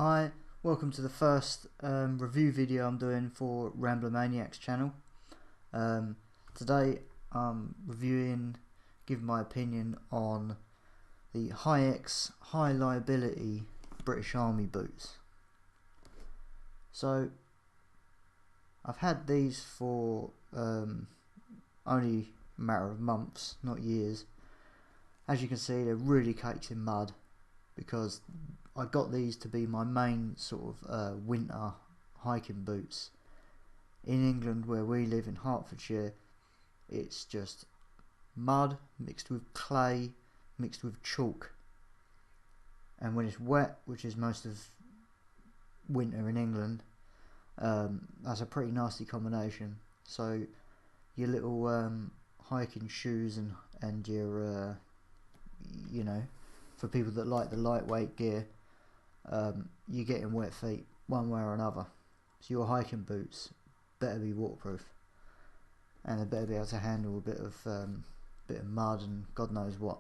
Hi, welcome to the first review video I'm doing for Rambler Maniac's channel. Today I'm giving my opinion on the Haix high liability British Army boots. So I've had these for only a matter of months, not years. As you can see, they're really caked in mud because I got these to be my main sort of winter hiking boots. In England, where we live in Hertfordshire, it's just mud mixed with clay mixed with chalk, and when it's wet, which is most of winter in England, that's a pretty nasty combination. So your little hiking shoes and your you know, for people that like the lightweight gear, you're getting wet feet one way or another. So your hiking boots better be waterproof, and they better be able to handle a bit of mud and God knows what.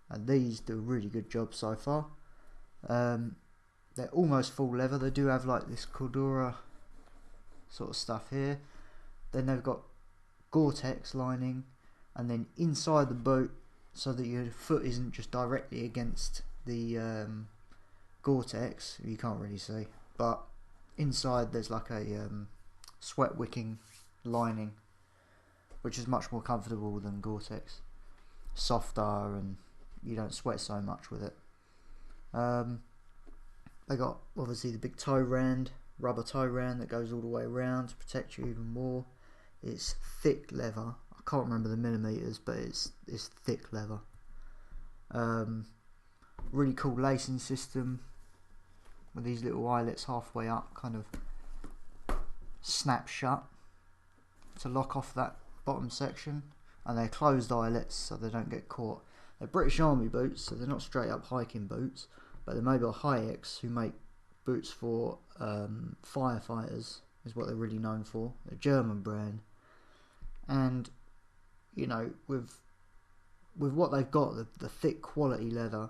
And these do a really good job so far. They're almost full leather. They do have like this Cordura sort of stuff here. Then they've got Gore-Tex lining, and then inside the boot, so that your foot isn't just directly against the Gore-Tex, you can't really see, but inside there's like a sweat wicking lining, which is much more comfortable than Gore-Tex. Softer, and you don't sweat so much with it. They got obviously the big toe rand, rubber toe rand that goes all the way around to protect you even more. It's thick leather. I can't remember the millimeters, but it's thick leather. Really cool lacing system with these little eyelets halfway up, kind of snap shut to lock off that bottom section, and they're closed eyelets so they don't get caught. They're British Army boots, so they're not straight up hiking boots, but they're made by Haix, who make boots for firefighters, is what they're really known for. They're a German brand, and you know, with what they've got, the thick quality leather,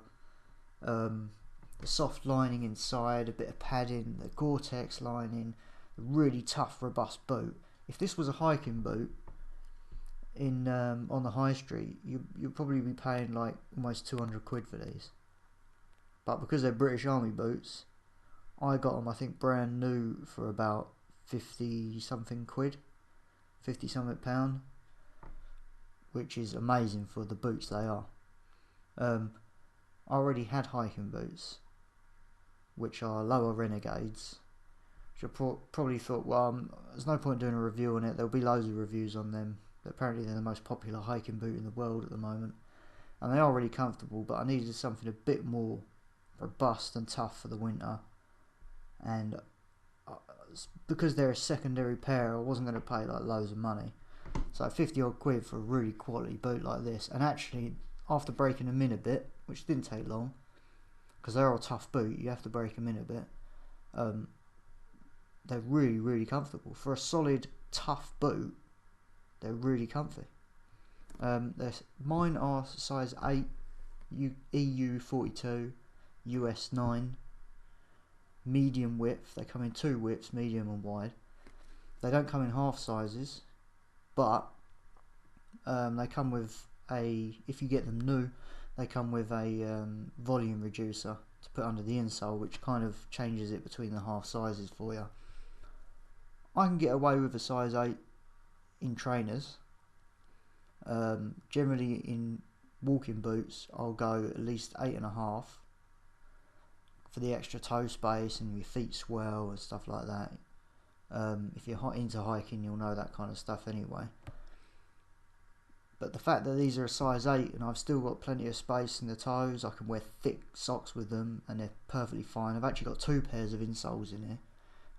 the soft lining inside, a bit of padding, the Gore-Tex lining, a really tough, robust boot. If this was a hiking boot in on the high street, you'd probably be paying like almost 200 quid for these. But because they're British Army boots, I got them, I think, brand new for about 50 something quid, 50 something pound, which is amazing for the boots they are. I already had hiking boots, which are lower Renegades, which I probably thought, well, there's no point doing a review on it. There'll be loads of reviews on them. Apparently they're the most popular hiking boot in the world at the moment, and they are really comfortable, but I needed something a bit more robust and tough for the winter, and because they're a secondary pair, I wasn't going to pay like loads of money. So 50 odd quid for a really quality boot like this, and actually after breaking them in a bit, which didn't take long because they're a tough boot, you have to break them in a bit, they're really comfortable. For a solid tough boot, they're really comfy. Mine are size 8, EU 42, US 9, medium width. They come in 2 widths, medium and wide. They don't come in half sizes, but they come with if you get them new, they come with a volume reducer to put under the insole, which kind of changes it between the half sizes for you. I can get away with a size 8 in trainers. Generally in walking boots, I'll go at least 8.5 for the extra toe space and your feet swell and stuff like that. If you're into hiking, you'll know that kind of stuff anyway. But the fact that these are a size 8 and I've still got plenty of space in the toes, I can wear thick socks with them and they're perfectly fine. I've actually got 2 pairs of insoles in here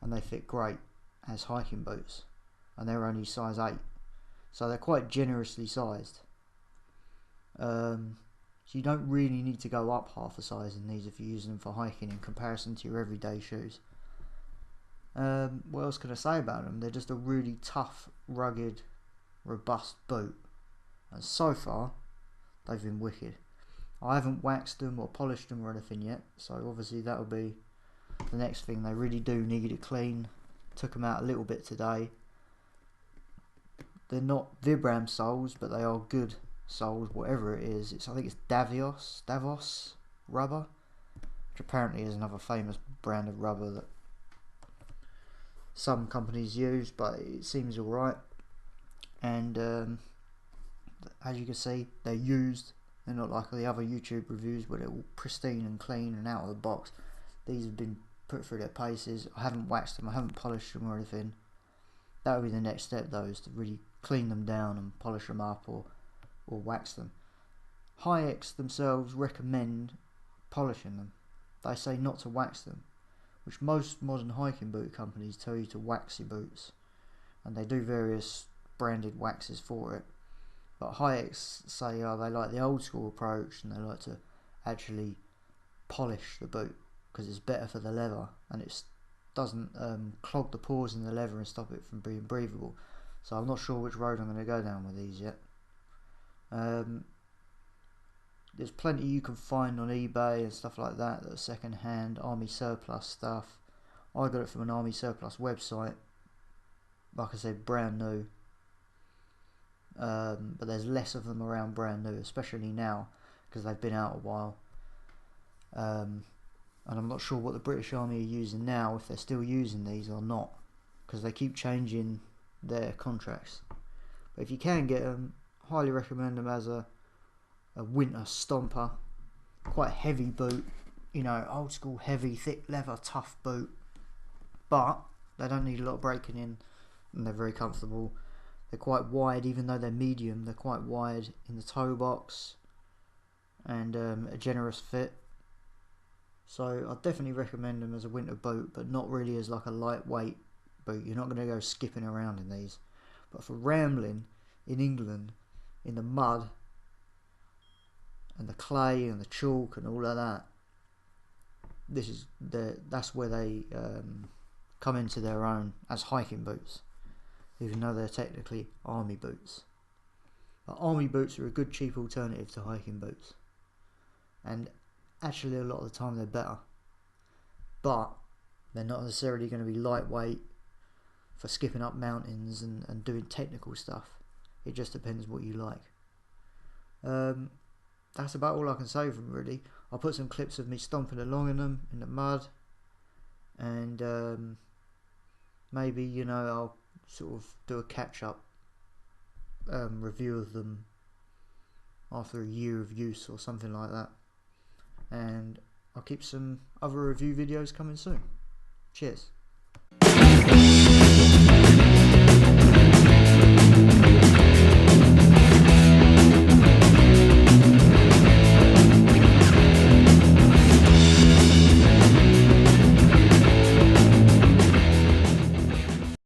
and they fit great as hiking boots, and they're only size 8, so they're quite generously sized. So you don't really need to go up half a size in these if you're using them for hiking in comparison to your everyday shoes. What else can I say about them? They're just a really tough, rugged, robust boot, and so far they've been wicked. I haven't waxed them or polished them or anything yet, so obviously that'll be the next thing. They really do need it clean. Took them out a little bit today. They're not Vibram soles, but they are good soles, whatever it is. I think it's Davos rubber, which apparently is another famous brand of rubber that some companies use, but it seems alright. And as you can see, they're used. They're not like the other YouTube reviews where they're all pristine and clean and out of the box. These have been put through their paces. I haven't waxed them, I haven't polished them or anything. That would be the next step though, is to really clean them down and polish them up or wax them. Haix themselves recommend polishing them. They say not to wax them, which most modern hiking boot companies tell you to wax your boots, and they do various branded waxes for it. But Haix say they like the old school approach, and they like to actually polish the boot because it's better for the leather, and it doesn't clog the pores in the leather and stop it from being breathable. So I'm not sure which road I'm going to go down with these yet. There's plenty you can find on eBay and stuff like that are second hand army surplus stuff. I got it from an army surplus website, like I said, brand new. But there's less of them around brand new, especially now because they've been out a while. And I'm not sure what the British Army are using now, if they're still using these or not, because they keep changing their contracts. But if you can get them, highly recommend them as a winter stomper. Quite heavy boot, you know, old school heavy, thick leather, tough boot. But they don't need a lot of breaking in, and they're very comfortable. They're quite wide, even though they're medium, they're quite wide in the toe box, and a generous fit. So I'd definitely recommend them as a winter boot, but not really as like a lightweight boot. You're not going to go skipping around in these. But for rambling in England, in the mud and the clay and the chalk and all of that, that's where they come into their own as hiking boots, even though they're technically army boots. But army boots are a good cheap alternative to hiking boots, and actually a lot of the time they're better, but they're not necessarily going to be lightweight for skipping up mountains and doing technical stuff. It just depends what you like. That's about all I can say from really. I'll put some clips of me stomping along in them in the mud, and maybe, you know, I'll sort of do a catch-up review of them after a year of use or something like that. And I'll keep some other review videos coming soon. Cheers.